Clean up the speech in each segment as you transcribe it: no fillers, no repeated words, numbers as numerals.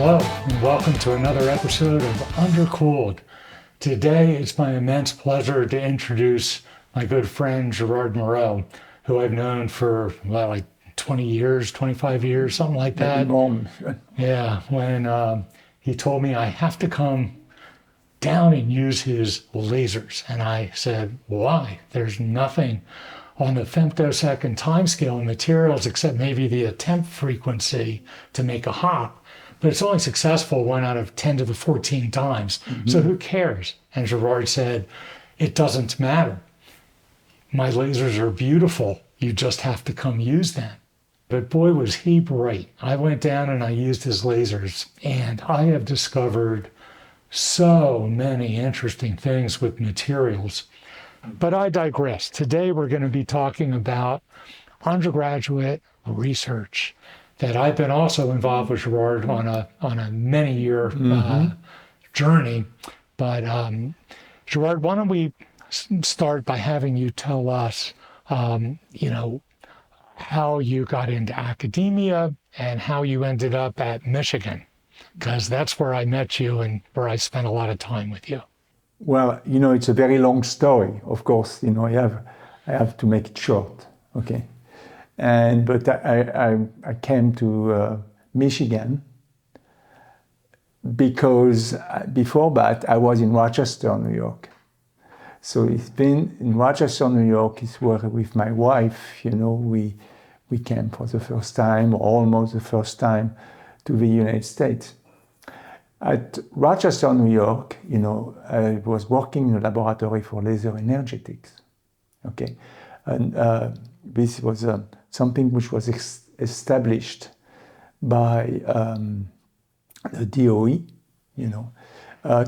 Hello, and welcome to another episode of Undercooled. Today, it's my immense pleasure to introduce my good friend Gerard Mourou, who I've known for, like 20 years, 25 years, something like that. Yeah, when he told me I have to come down and use his lasers. And I said, why? There's nothing on the femtosecond timescale in materials except maybe the attempt frequency to make a hop. But it's only successful 1 out of 10 to the 14 times. So who cares? And Gerard said, it doesn't matter. My lasers are beautiful. You just have to come use them. But boy, was he bright. I went down and I used his lasers, and I have discovered so many interesting things with materials. But I digress. Today we're going to be talking about undergraduate research that I've been also involved with Gerard on a many-year journey. But Gerard, why don't we start by having you tell us, how you got into academia and how you ended up at Michigan, because that's where I met you and where I spent a lot of time with you. Well, it's a very long story. Of course, I have to make it short. Okay. But I came to Michigan because before that I was in Rochester, New York. So it's been in Rochester, New York is where with my wife, we came for the first time, or almost the first time, to the United States. At Rochester, New York, I was working in a laboratory for laser energetics. Okay, and this was something which was established by the DOE,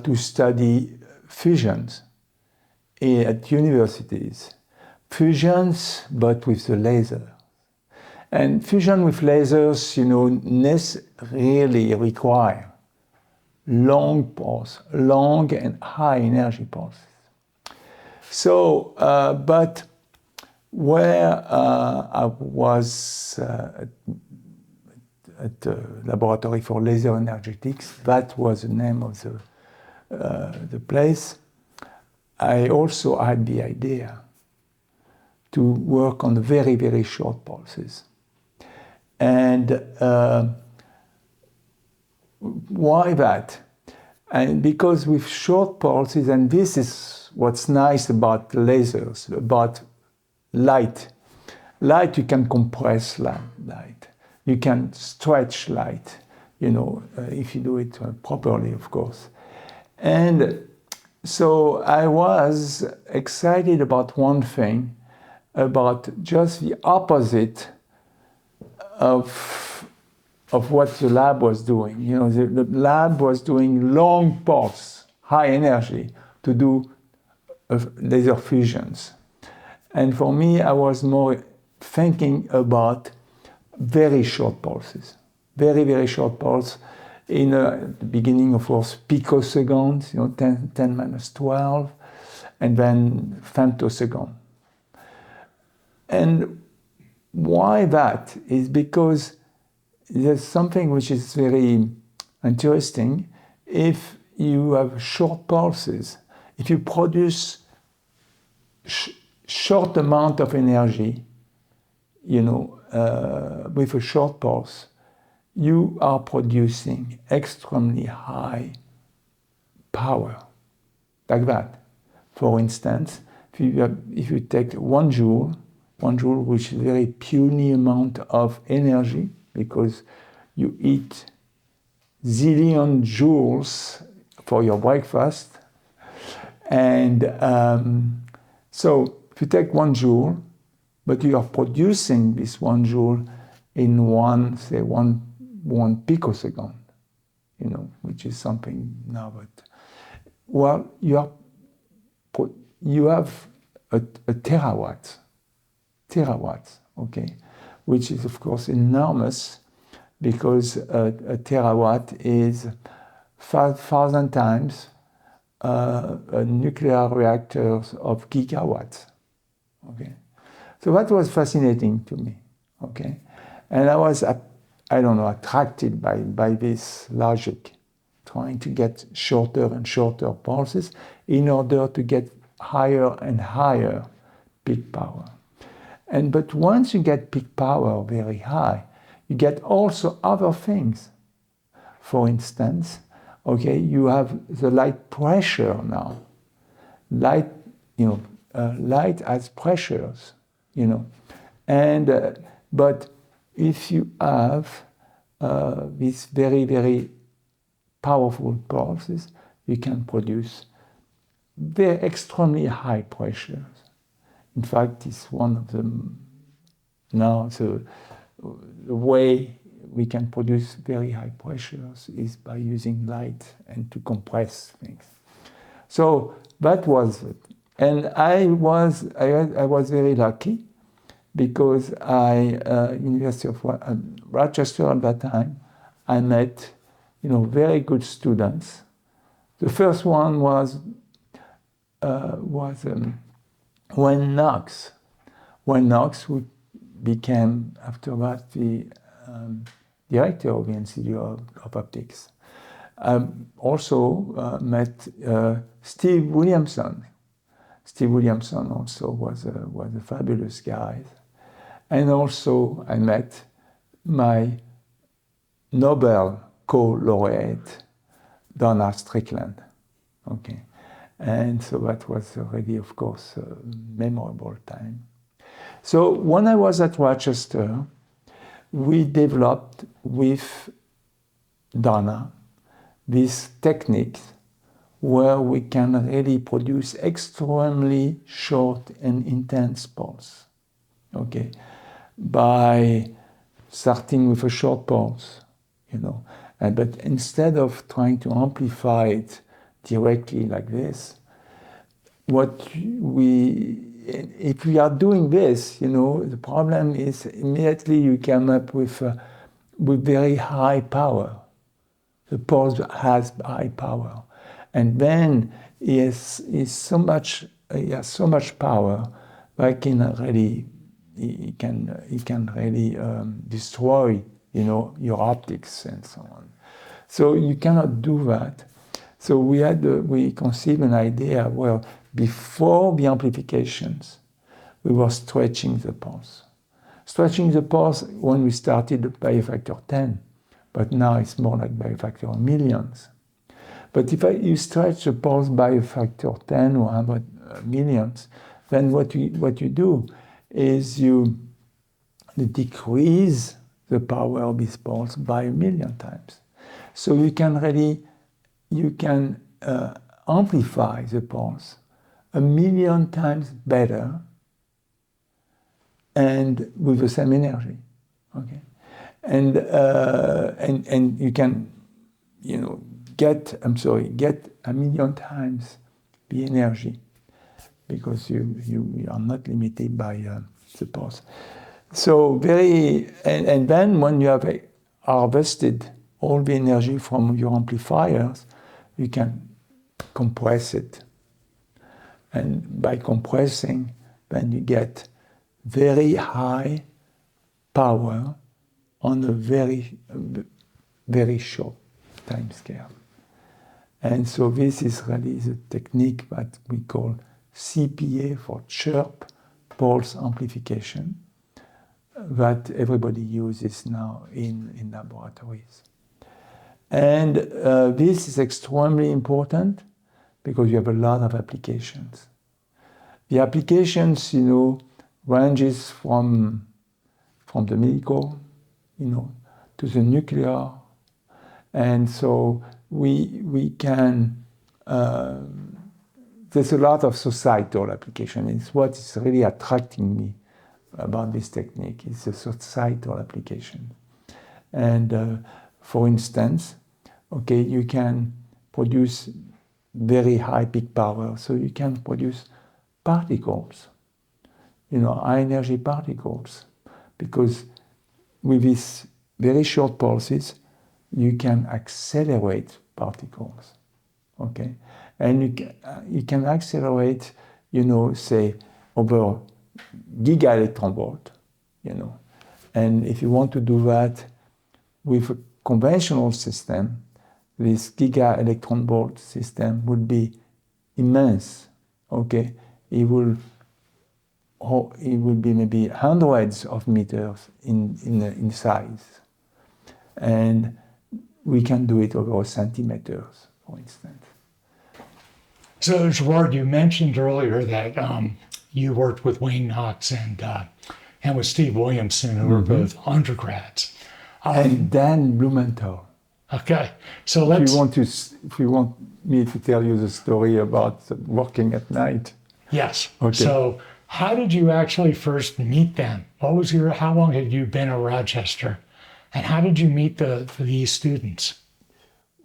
to study fusions at universities. Fusions, but with the laser. And fusion with lasers, really require long pulse, long and high energy pulses. So, but where I was at the laboratory for laser energetics, that was the name of the place, I also had the idea to work on very, very short pulses. And why that? And because with short pulses, and this is what's nice about lasers, about light. Light, you can compress light. You can stretch light, if you do it properly, of course. And so I was excited about one thing, about just the opposite of what the lab was doing. The lab was doing long pulse, high energy, to do laser fusions. And for me, I was more thinking about very short pulses, very, very short pulse. In the beginning, of course, picoseconds, 10 minus 12, and then femtosecond. And why that is because there's something which is very interesting. If you have short pulses, if you produce short amount of energy, with a short pulse, you are producing extremely high power, like that. For instance, if you take 1 joule, which is a very puny amount of energy, because you eat zillion joules for your breakfast, and so if you take 1 joule, but you are producing this 1 joule in one picosecond, which is something now, but well, you have a terawatts, okay, which is of course enormous, because a terawatt is 5,000 times a nuclear reactor of gigawatts. Okay, so that was fascinating to me. Okay, and I was I don't know, attracted by this logic, trying to get shorter and shorter pulses in order to get higher and higher peak power. But once you get peak power very high, you get also other things. For instance, okay, you have the light pressure now. Light, light has pressures, but if you have these very, very powerful pulses, you can produce very extremely high pressures. In fact, it's one of them now. So the way we can produce very high pressures is by using light and to compress things. So that was it. And I was very lucky because University of Rochester at that time, I met, very good students. The first one was Wayne Knox. Wayne Knox, who became after that the director of the Institute of Optics. Also met Steve Williamson. Steve Williamson also was a fabulous guy. And also I met my Nobel co-laureate, Donna Strickland. Okay. And so that was already, of course, a memorable time. So when I was at Rochester, we developed with Donna this technique where we can really produce extremely short and intense pulse. Okay, by starting with a short pulse, but instead of trying to amplify it directly like this, if we are doing this, the problem is immediately you come up with very high power. The pulse has high power, and then he has so much power that he can really destroy, your optics and so on. So you cannot do that. So we conceived an idea where before the amplifications, we were stretching the pulse. Stretching the pulse when we started by a factor 10, but now it's more like by a factor of millions. But if you stretch the pulse by a factor of 10 or 100 millions, then what you do is you decrease the power of this pulse by 1,000,000 times. So you can amplify the pulse 1,000,000 times better and with the same energy. Okay, and you can get 1,000,000 times the energy because you are not limited by the pulse. So and then when you have harvested all the energy from your amplifiers, you can compress it. And by compressing, then you get very high power on a very, very short time scale. And so this is really the technique that we call CPA for chirped pulse amplification that everybody uses now in laboratories. And this is extremely important because you have a lot of applications. The applications, ranges from the medical, to the nuclear. And so we can, there's a lot of societal application. It's what is really attracting me about this technique. It's a societal application. And for instance, okay, you can produce very high peak power. So you can produce particles, high energy particles, because with these very short pulses, you can accelerate particles, okay? And you can accelerate, say, over giga electron volt, And if you want to do that with a conventional system, this giga electron volt system would be immense. Okay, it will be maybe hundreds of meters in size, and we can do it over centimeters, for instance. So, Gerard, you mentioned earlier that you worked with Wayne Knox and with Steve Williamson, who were both undergrads. And Dan Blumenthal. Okay, so let's... If you want me to tell you the story about working at night. Yes. Okay. So how did you actually first meet them? How long had you been at Rochester? And how did you meet these students?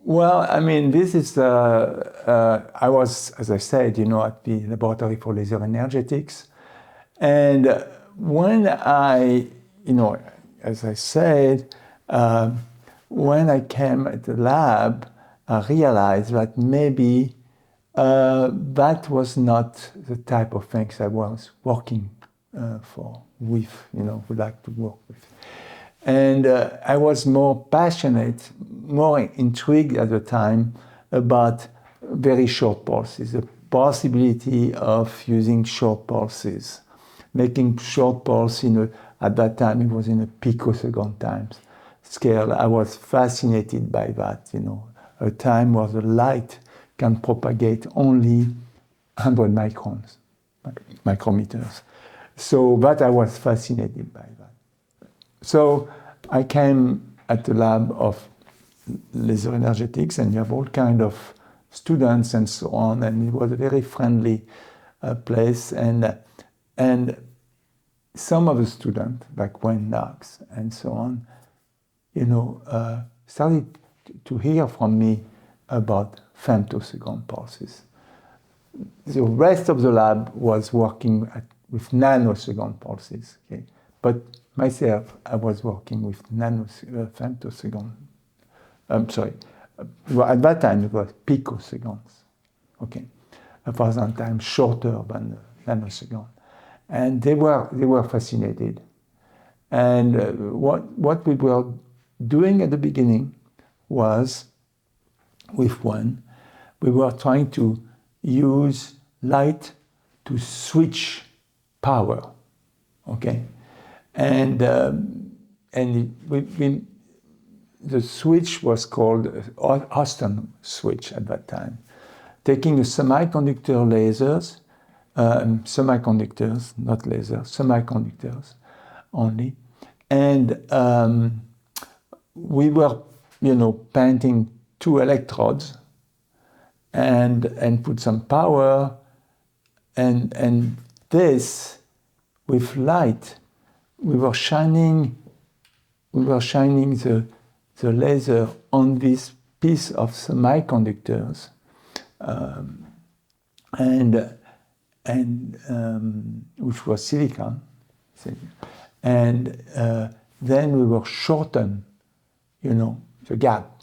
Well, I mean, this is, I was, as I said, at the Laboratory for Laser Energetics. And when I, as I said, when I came at the lab, I realized that maybe that was not the type of things I was working would like to work with. And I was more passionate, more intrigued at the time about very short pulses, the possibility of using short pulses, making short pulse at that time it was in a picosecond times scale. I was fascinated by that, a time where the light can propagate only 100 micrometers. So that I was fascinated by that. So I came at the lab of laser energetics, and you have all kind of students and so on, and it was a very friendly place. And some of the students, like Wayne Knox and so on, started to hear from me about femtosecond pulses. The rest of the lab was working with nanosecond pulses, okay? But myself, I was working with femtosecond. I'm sorry. At that time, it was picoseconds. Okay, 1,000 times shorter than nanosecond, and they were fascinated. And what we were doing at the beginning was, with one, we were trying to use light to switch power. Okay. And the switch was called Austin switch at that time, taking the semiconductor lasers, semiconductors, not lasers, semiconductors only, and we were, painting two electrodes and put some power, and this with light. We were shining the laser on this piece of semiconductors, which was silicon, and then we were shorten, the gap,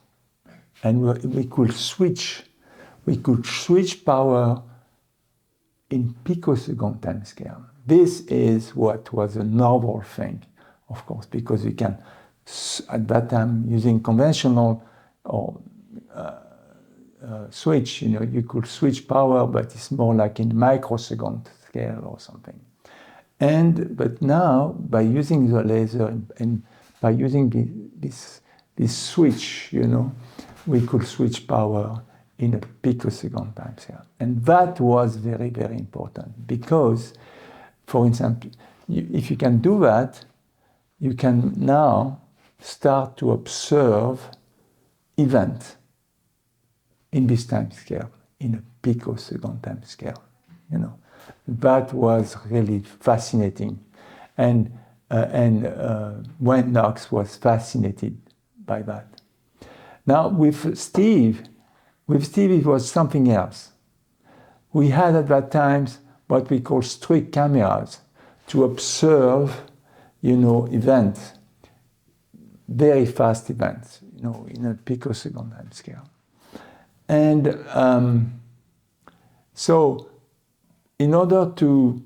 and we could switch power in picosecond time scale. This is what was a novel thing, of course, because you can, at that time, using conventional or switch, you could switch power, but it's more like in microsecond scale or something. But now, by using the laser and by using this switch, we could switch power in a picosecond time scale. And that was very, very important because, for example, if you can do that, you can now start to observe events in this time scale, in a picosecond time scale. That was really fascinating, and Wayne Knox was fascinated by that. Now with Steve, it was something else. We had at that time what we call streak cameras to observe, events, very fast events, in a picosecond time scale. And so in order to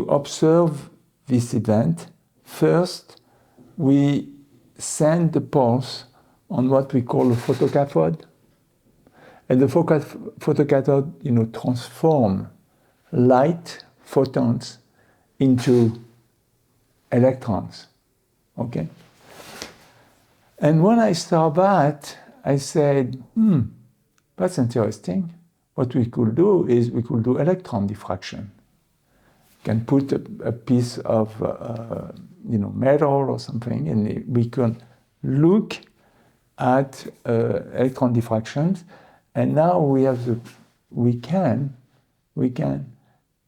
observe this event, first we send the pulse on what we call a photocathode. And the photocathode, transform light photons into electrons, okay? And when I saw that, I said, that's interesting. What we could do is we could do electron diffraction. You can put a piece of metal or something, and we can look at electron diffractions. And now we can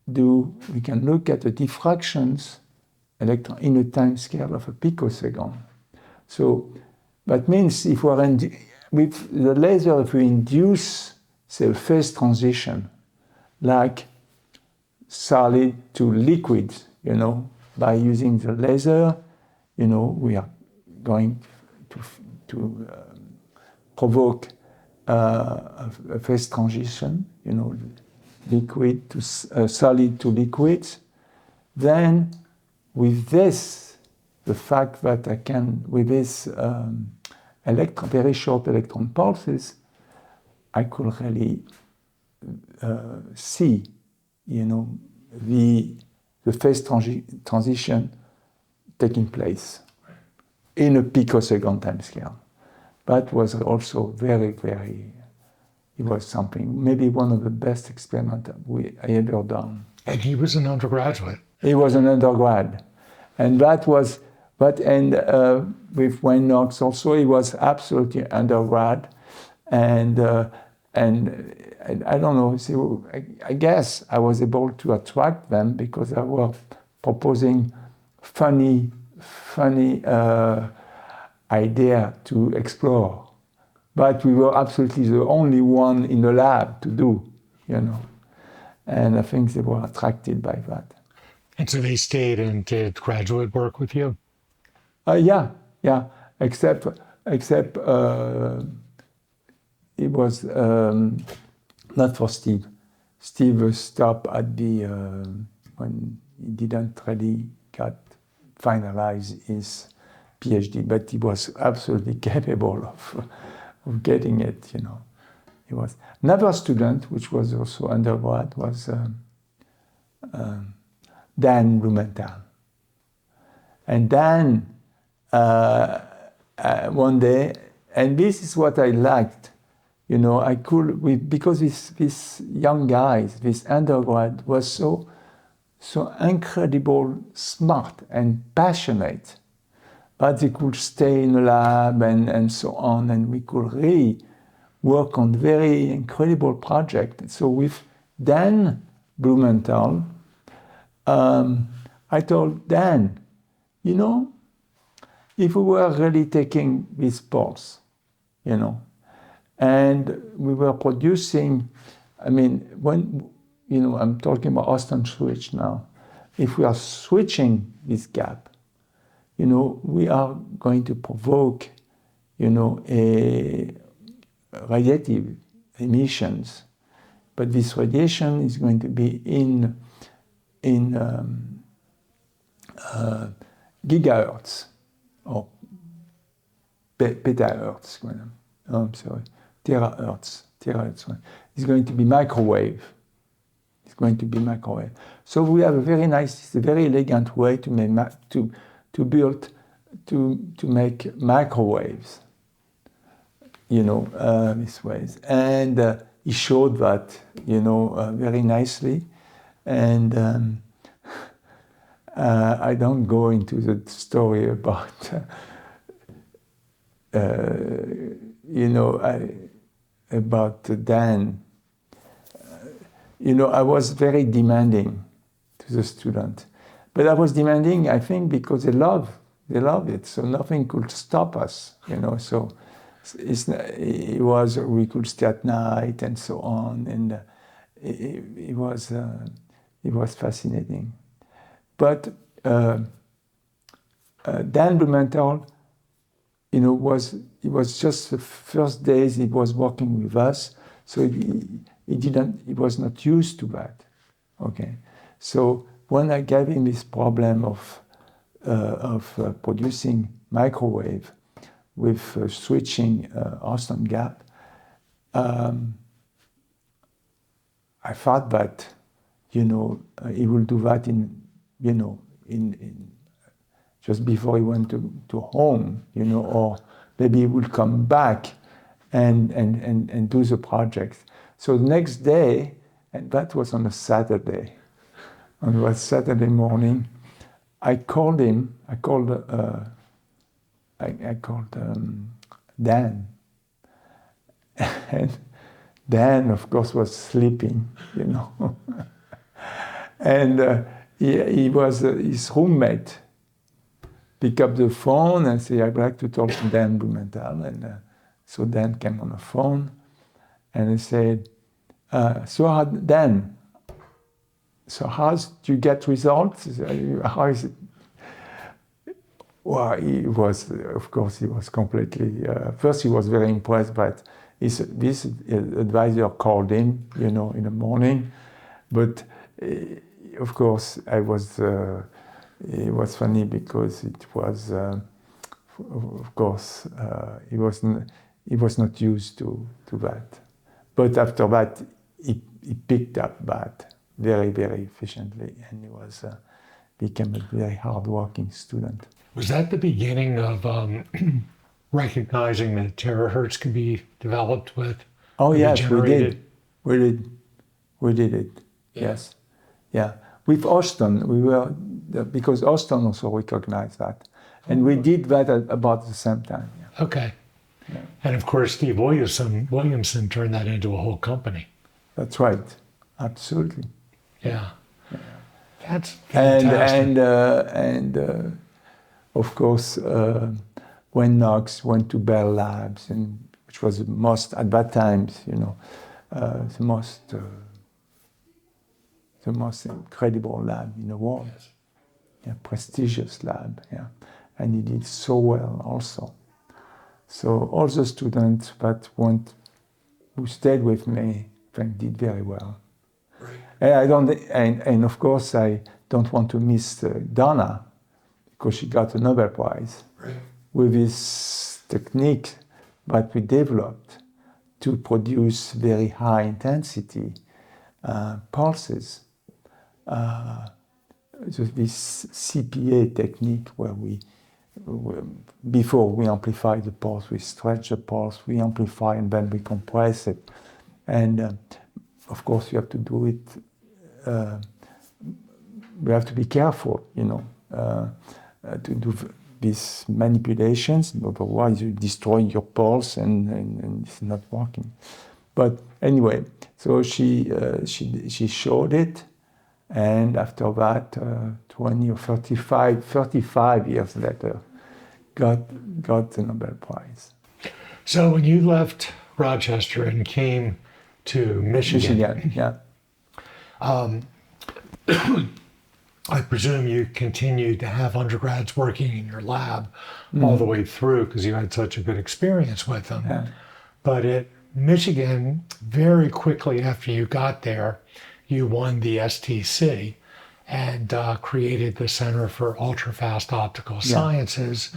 look at the diffractions electron in a time scale of a picosecond. So that means if we're with the laser, if we induce, say, a phase transition, like solid to liquid, by using the laser, we are going to provoke a phase transition, liquid to solid to liquid. Then with this, the fact that I can, with this very short electron pulses, I could really see, the phase transition taking place in a picosecond time scale. That was also very, very, it was something, maybe one of the best experiments I ever done. And he was an undergraduate. He was an undergrad. And that was, with Wayne Knox also, he was absolutely undergrad. And I don't know, so I guess I was able to attract them because I was proposing funny idea to explore. But we were absolutely the only one in the lab to do, And I think they were attracted by that. And so they stayed and did graduate work with you? Yeah. Except it was not for Steve. Steve stopped at when he didn't really finalize his PhD, but he was absolutely capable of getting it, He was another student, which was also undergrad, was Dan Blumenthal. And Dan, one day, and this is what I liked, I could, because this young guys, this undergrad was so incredible smart and passionate, but they could stay in the lab and so on, and we could really work on very incredible projects. So with Dan Blumenthal, I told Dan, if we were really taking this pulse, and we were producing, when, I'm talking about Austin switch now, if we are switching this gap, we are going to provoke, a radiative emissions, but this radiation is going to be in gigahertz or petahertz. I'm sorry, terahertz. It's going to be microwave. So we have a very nice, very elegant way to make microwaves. These ways, and he showed that, very nicely, and I don't go into the story about, about Dan. I was very demanding to the student, but I was demanding, I think, because they love it, so nothing could stop us, so. We could stay at night and so on, and it was fascinating. But Dan Blumenthal, it was just the first days he was working with us, so he was not used to that. Okay, so when I gave him this problem of producing microwave, with switching Austin gap, I thought that, he will do that in just before he went to home, or maybe he will come back and do the project. So the next day, and that was on a Saturday, on Saturday morning, I called him. I called Dan, and Dan, of course, was sleeping, and he was his roommate. Pick up the phone and say, "I'd like to talk to Dan Blumenthal," and so Dan came on the phone, and he said, "So Dan, so how do you get results? How is it?" Well, he was, of course, he was completely. First, he was very impressed, but this advisor called him, in the morning. But of course, it was funny because it was, of course, he was not used to that. But after that, he picked up that very, very efficiently, and he became a very hard-working student. Was that the beginning of recognizing that terahertz can be developed with? Oh yes, we did it. Yeah. Yes, yeah. With Austin, because Austin also recognized that, and we did that at about the same time. Yeah. Okay. Yeah. And of course, Steve Williamson turned that into a whole company. That's right. Absolutely. Yeah. That's fantastic. And of course, when Knox went to Bell Labs, which was the most, at that time, the most incredible lab in the world. Yes. Yeah, prestigious lab, yeah. And he did so well also. So all the students who stayed with me, I think, did very well. Right. And of course I don't want to miss Donna, because she got a Nobel Prize. Right. With this technique that we developed to produce very high intensity pulses. This CPA technique where before we amplify the pulse, we stretch the pulse, we amplify, and then we compress it. And of course, you have to do it. We have to be careful, to do these manipulations. Otherwise, you destroy your pulse, and it's not working. But anyway, so she showed it. And after that, 20 or 35 years later, got the Nobel Prize. So when you left Rochester and came to Michigan, yeah. I presume you continued to have undergrads working in your lab all the way through because you had such a good experience with them. Yeah. But at Michigan, very quickly after you got there, you won the STC and created the Center for Ultrafast Optical Sciences.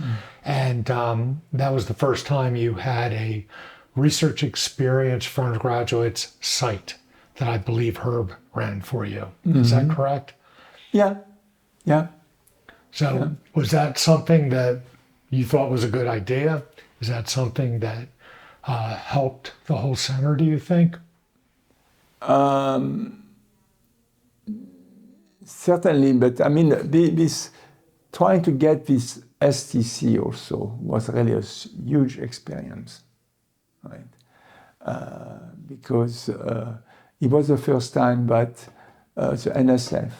And that was the first time you had a research experience for undergraduates site that I believe Herb ran for you. Is that correct? Yeah. So was that something that you thought was a good idea? Is that something that helped the whole center, do you think? Certainly, but I mean, this trying to get this STC also was really a huge experience, right? Because it was the first time that the NSF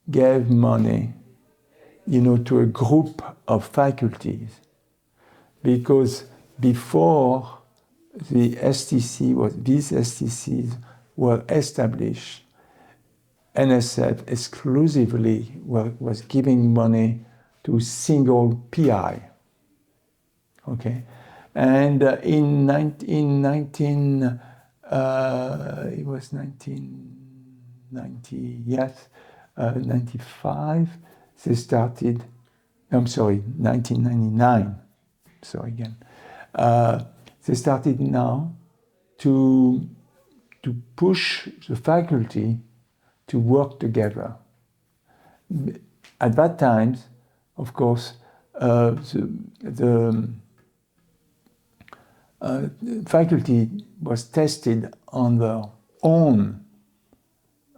gave money, to a group of faculties, because before these STCs were established, NSF exclusively was giving money to single PI. Okay, and in 1990, it was 1990, yes, 95. They started. I'm sorry, 1999. sorry again. They started now to push the faculty to work together. At that time, of course, the faculty was tested on their own.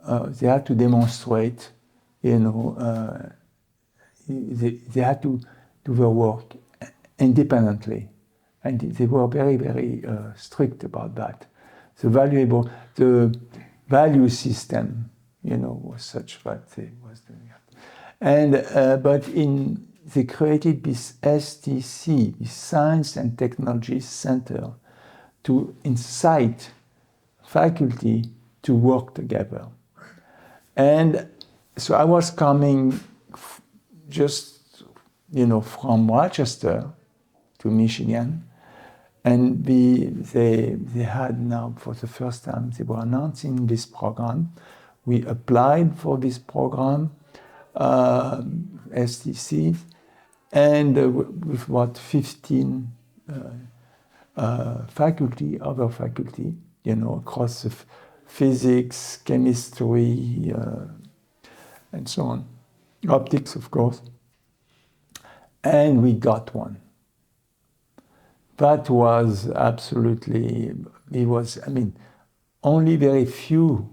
They had to demonstrate, they had to do their work independently. And they were very, very strict about that. The value system, was such that they was doing it. And but they created this STC, the Science and Technology Center, to incite faculty to work together. And so I was coming just, from Rochester to Michigan, and they had now, for the first time, they were announcing this program. We applied for this program, STC, and with what 15 faculty, other faculty, across the physics, chemistry, and so on. Optics, of course. And we got one. That was absolutely, only very few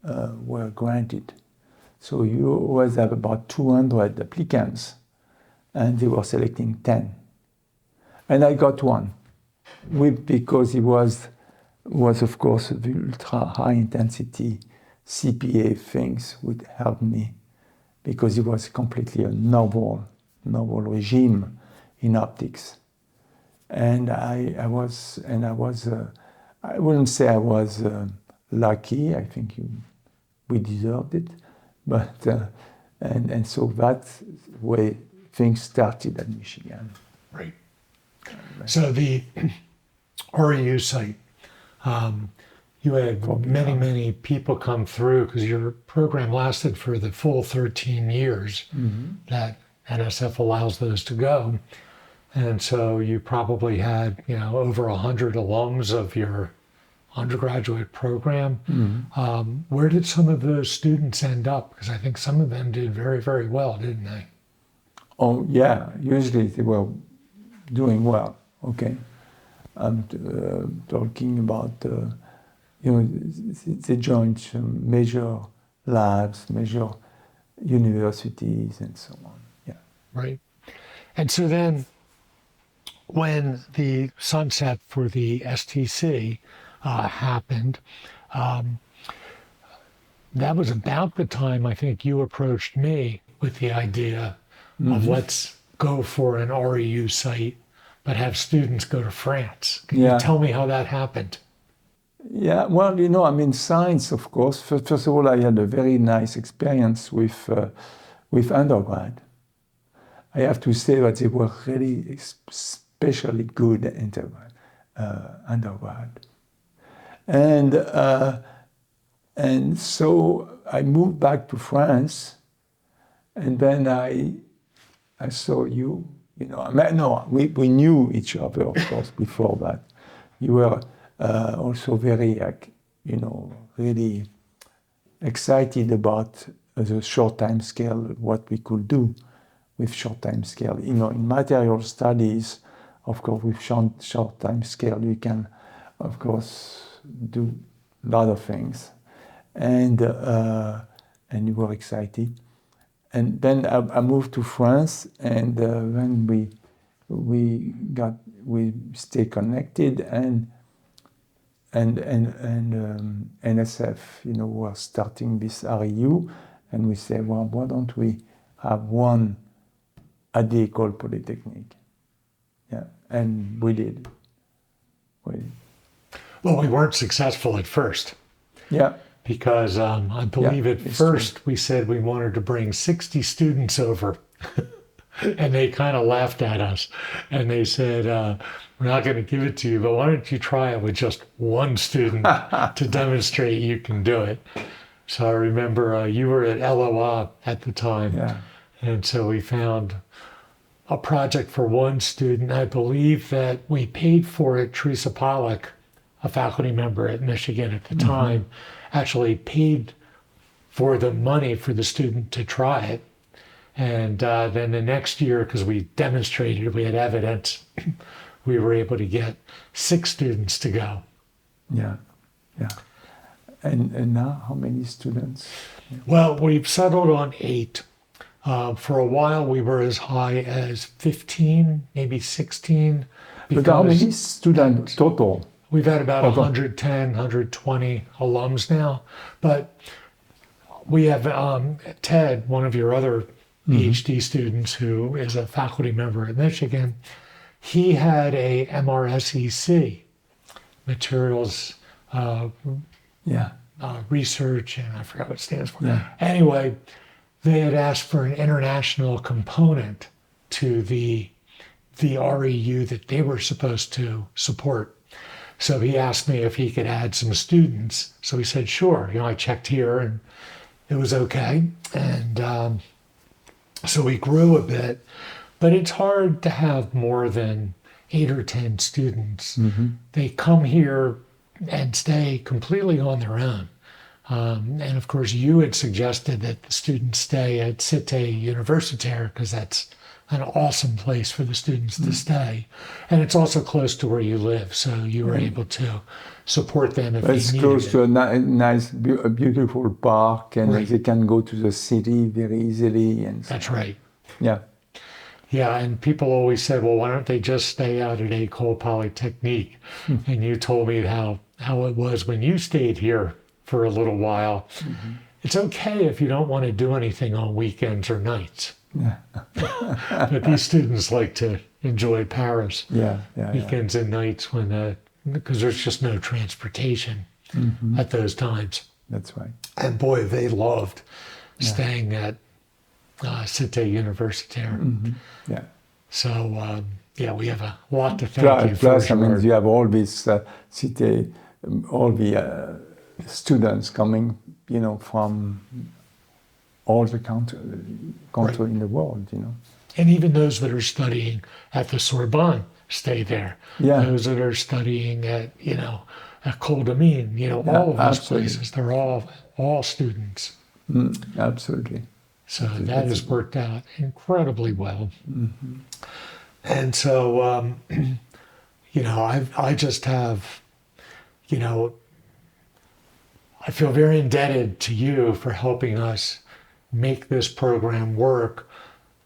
were granted. So you always have about 200 applicants, and they were selecting 10. And I got one, because it was of course the ultra high intensity CPA things would help me, because it was completely a novel regime in optics. And I wouldn't say I was lucky. I think we deserved it, but and so that's the way things started at Michigan. Right. So the REU site, you had many people come through, because your program lasted for the full 13 years that NSF allows those to go. And so you probably had, over 100 alums of your undergraduate program. Where did some of those students end up? Because I think some of them did very, very well, didn't they? Oh, yeah. Usually they were doing well. Okay. I'm talking about, they joined some major labs, major universities, and so on. Yeah. Right. And so then, when the sunset for the STC happened, that was about the time I think you approached me with the idea of let's go for an REU site, but have students go to France. Can you tell me how that happened? Yeah, well, science, of course. First of all, I had a very nice experience with undergrad. I have to say that they were really especially good undergrad. And so I moved back to France, and then I saw you. We knew each other, of course, before that. You were also very, really excited about the short time scale, what we could do with short time scale. In material studies, of course, with short time scale, you can, of course, do a lot of things. And you were excited. And then I moved to France, and when we stay connected, and NSF, was starting this REU, and we said, well, why don't we have one at the École Polytechnique? Yeah, and we did. Well, we weren't successful at first. Yeah. Because I believe at first we said we wanted to bring 60 students over. And they kind of laughed at us. And they said, we're not going to give it to you, but why don't you try it with just one student to demonstrate you can do it. So I remember you were at LOA at the time. Yeah. And so we found a project for one student. I believe that we paid for it. Teresa Pollack, a faculty member at Michigan at the time, actually paid for the money for the student to try it. And then the next year, because we demonstrated, we had evidence, we were able to get 6 students to go. Yeah, yeah. And now, how many students? Well, we've settled on 8. For a while, we were as high as 15, maybe 16. But how many students total? We've had about 110, 120 alums now. But we have Ted, one of your other PhD students who is a faculty member at Michigan. He had a MRSEC, materials research, and I forgot what it stands for. Yeah. Anyway, they had asked for an international component to the REU that they were supposed to support. So he asked me if he could add some students. So he said, sure. You know, I checked here and it was okay. And so we grew a bit, but it's hard to have more than 8 or 10 students. They come here and stay completely on their own. And of course, you had suggested that the students stay at Cité Universitaire because that's an awesome place for the students to stay. And it's also close to where you live, so you were able to support them if they needed it. It's close to a nice, beautiful park, and they can go to the city very easily. And that's right. Yeah. Yeah, and people always said, well, why don't they just stay out at École Polytechnique? And you told me how it was when you stayed here for a little while. It's okay if you don't want to do anything on weekends or nights. Yeah. But these students like to enjoy Paris weekends and nights because there's just no transportation at those times. That's right. And boy, they loved staying at Cité Universitaire. Yeah. So we have a lot to thank you for. Plus, I mean, you have all these Cité, all the students coming, you know, from all the country in the world, you know. And even those that are studying at the Sorbonne stay there. Yeah. Those that are studying at, at Col de Mine, all of those places, they're all students. Absolutely. So that has worked out incredibly well. And so, I just have, I feel very indebted to you for helping us make this program work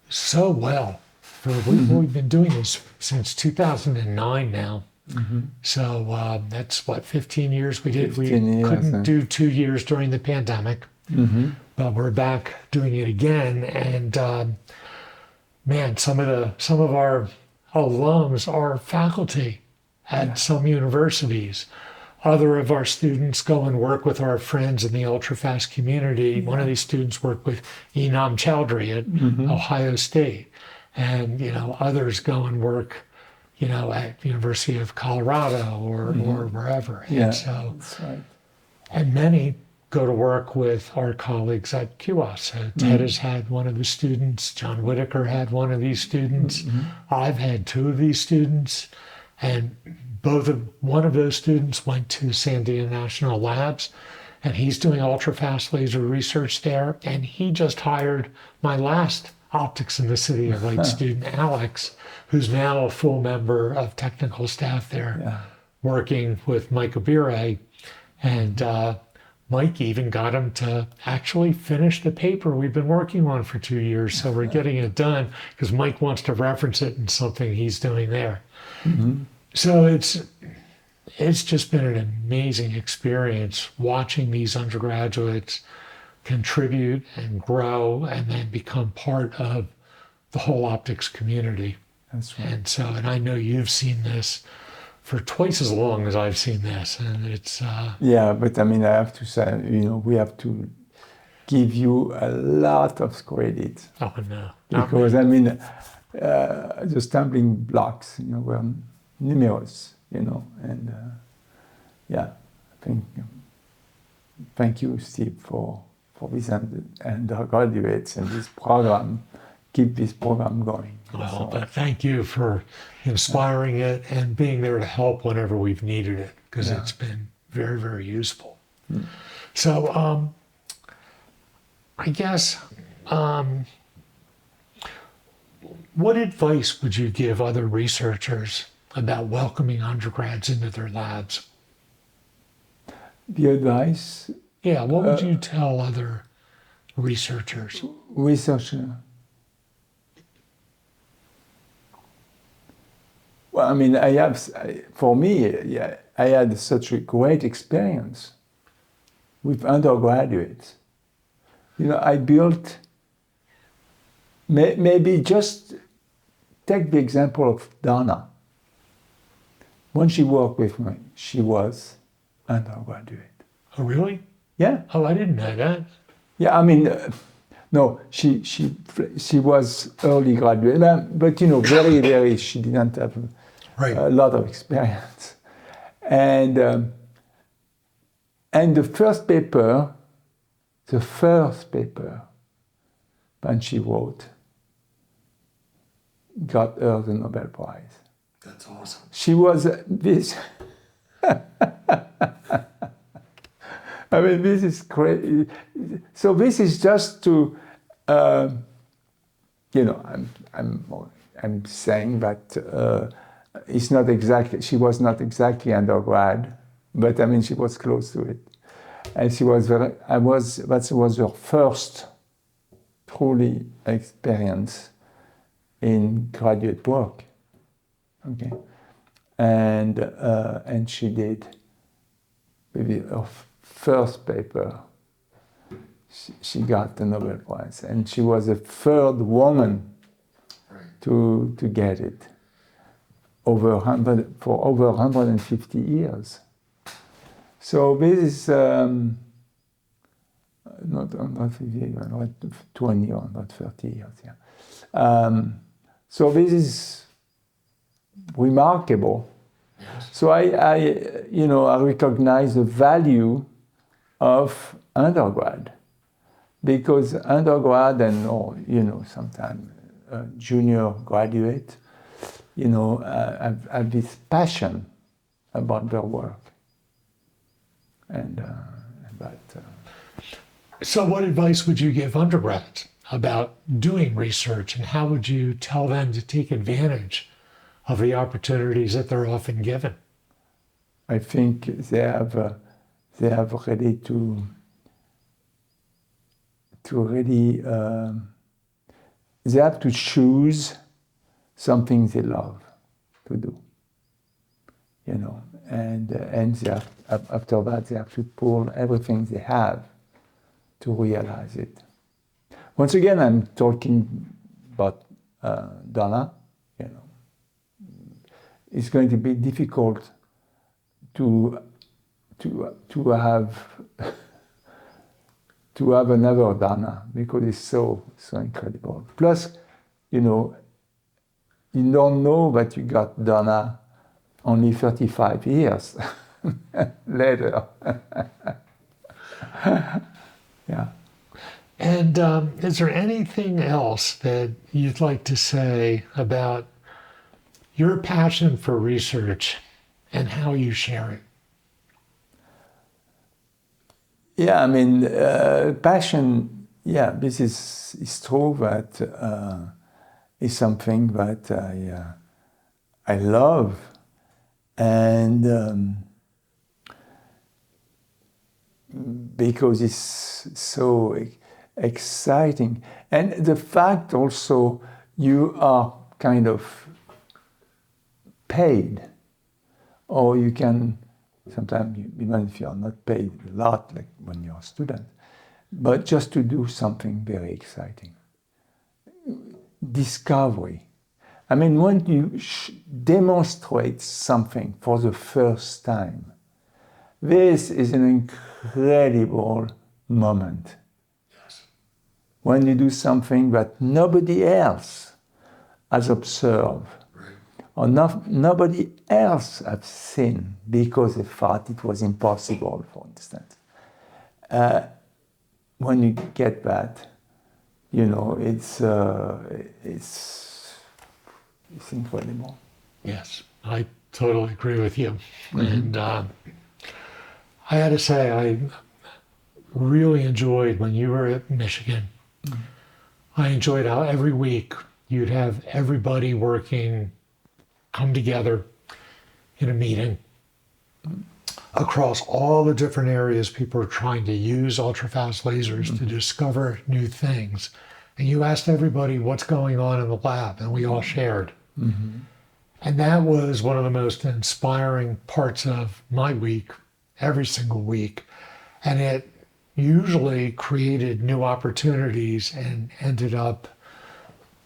so well. We've been doing this since 2009 now. So that's 15 years we did. We couldn't do 2 years during the pandemic, but we're back doing it again. And man, some of our alums are faculty at some universities. Other of our students go and work with our friends in the ultrafast community. One of these students worked with Enam Chowdhury at Ohio State. And, others go and work, at University of Colorado or wherever. And so, that's right. And many go to work with our colleagues at QS. So Ted has had one of the students. John Whitaker had one of these students. I've had 2 of these students. And one of those students went to Sandia National Labs, and he's doing ultrafast laser research there. And he just hired my last Optics in the City of Light student, Alex, who's now a full member of technical staff there, working with Mike Abire. And Mike even got him to actually finish the paper we've been working on for 2 years. So we're getting it done because Mike wants to reference it in something he's doing there. So it's just been an amazing experience watching these undergraduates contribute and grow and then become part of the whole optics community. That's right. And I know you've seen this for twice as long as I've seen this, and it's yeah, but I mean, I have to say, we have to give you a lot of credit. Oh no! Because the stumbling blocks, were numerous, and I think thank you, Steve, for these undergraduates and this program keep this program going. Well, but thank you for inspiring it and being there to help whenever we've needed it, because it's been very, very useful. So I guess, what advice would you give other researchers about welcoming undergrads into their labs? The advice? Yeah, what would you tell other researchers? Well, I mean, for me, I had such a great experience with undergraduates. I built, maybe just take the example of Donna. When she worked with me, she was undergraduate. Oh, really? Yeah. Oh, I didn't know that. Yeah, I mean, no, she was early graduate, but very, very, she didn't have a lot of experience. And the first paper when she wrote got her the Nobel Prize. That's awesome. She was this. I mean, this is crazy. So this is just to, I'm saying that it's not exactly. She was not exactly undergrad, but I mean, she was close to it, and she was very. That was her first truly experience in graduate work. Okay, and she did maybe her first paper. She got the Nobel Prize, and she was the third woman to get it for over 150 years. So this is not 20 or not 30 years. Yeah. So this is remarkable. Yes. So I recognize the value of undergrad, because undergrad and sometimes junior graduate, have this passion about their work, and that. So, what advice would you give undergrads about doing research, and how would you tell them to take advantage of the opportunities that they're often given? I think they have ready to really they have to choose something they love to do, and they have, after that they have to pull everything they have to realize it. Once again, I'm talking about Donna. It's going to be difficult to have another Donna, because it's so incredible. Plus, you don't know that you got Donna only 35 years later. Yeah. And is there anything else that you'd like to say about your passion for research and how you share it? Yeah, I mean, passion, this is true that is something that I love, and because it's so exciting. And the fact also you are kind of paid, or you can, sometimes even if you are not paid a lot, like when you're a student, but just to do something very exciting. Discovery. I mean, when you demonstrate something for the first time, this is an incredible moment. Yes. When you do something that nobody else has observed, or nobody else has seen because they thought it was impossible, for instance. When you get that, You know, it's incredible. Yes, I totally agree with you. And I had to say, I really enjoyed when you were at Michigan. I enjoyed how every week you'd have everybody working, come together in a meeting across all the different areas people are trying to use ultrafast lasers to discover new things. And you asked everybody what's going on in the lab, and we all shared. And that was one of the most inspiring parts of my week, every single week. And it usually created new opportunities and ended up,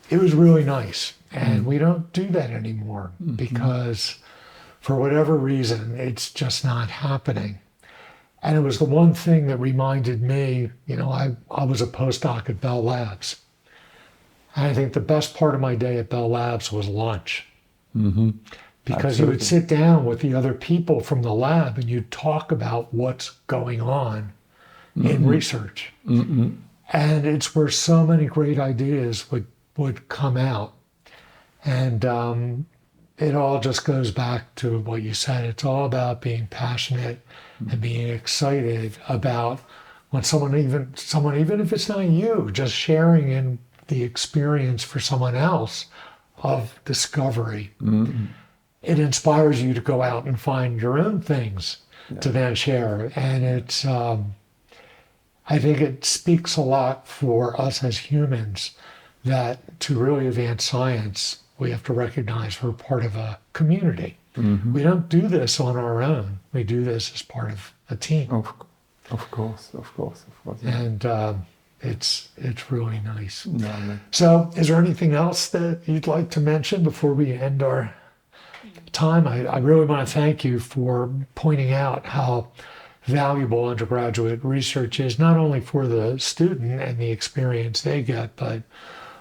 it was really nice. And we don't do that anymore because for whatever reason, it's just not happening. And it was the one thing that reminded me, you know, I was a postdoc at Bell Labs. And I think the best part of my day at Bell Labs was lunch. Because you would sit down with the other people from the lab and you'd talk about what's going on in research. And it's where so many great ideas would come out. And it all just goes back to what you said. It's all about being passionate and being excited about when someone, even if it's not you, just sharing in the experience for someone else of discovery. It inspires you to go out and find your own things to then share. And it's, I think it speaks a lot for us as humans that to really advance science, we have to recognize we're part of a community. We don't do this on our own. We do this as part of a team. Of course. Yeah. And it's really nice. So is there anything else that you'd like to mention before we end our time? I really want to thank you for pointing out how valuable undergraduate research is, not only for the student and the experience they get, but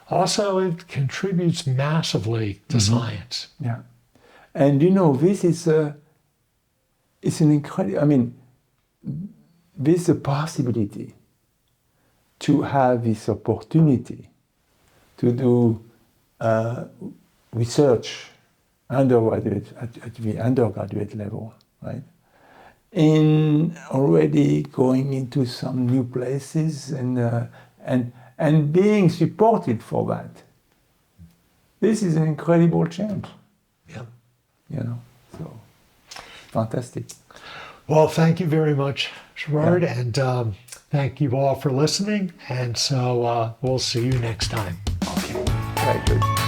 also it contributes massively to science. Yeah. And you know, this is it's an incredible, I mean, this is a possibility to have this opportunity to do research undergraduate at the undergraduate level, right? In already going into some new places and being supported for that. This is an incredible change. Yeah. You know, so fantastic. Well, thank you very much, Gerard, and thank you all for listening. And so we'll see you next time. Okay, very good.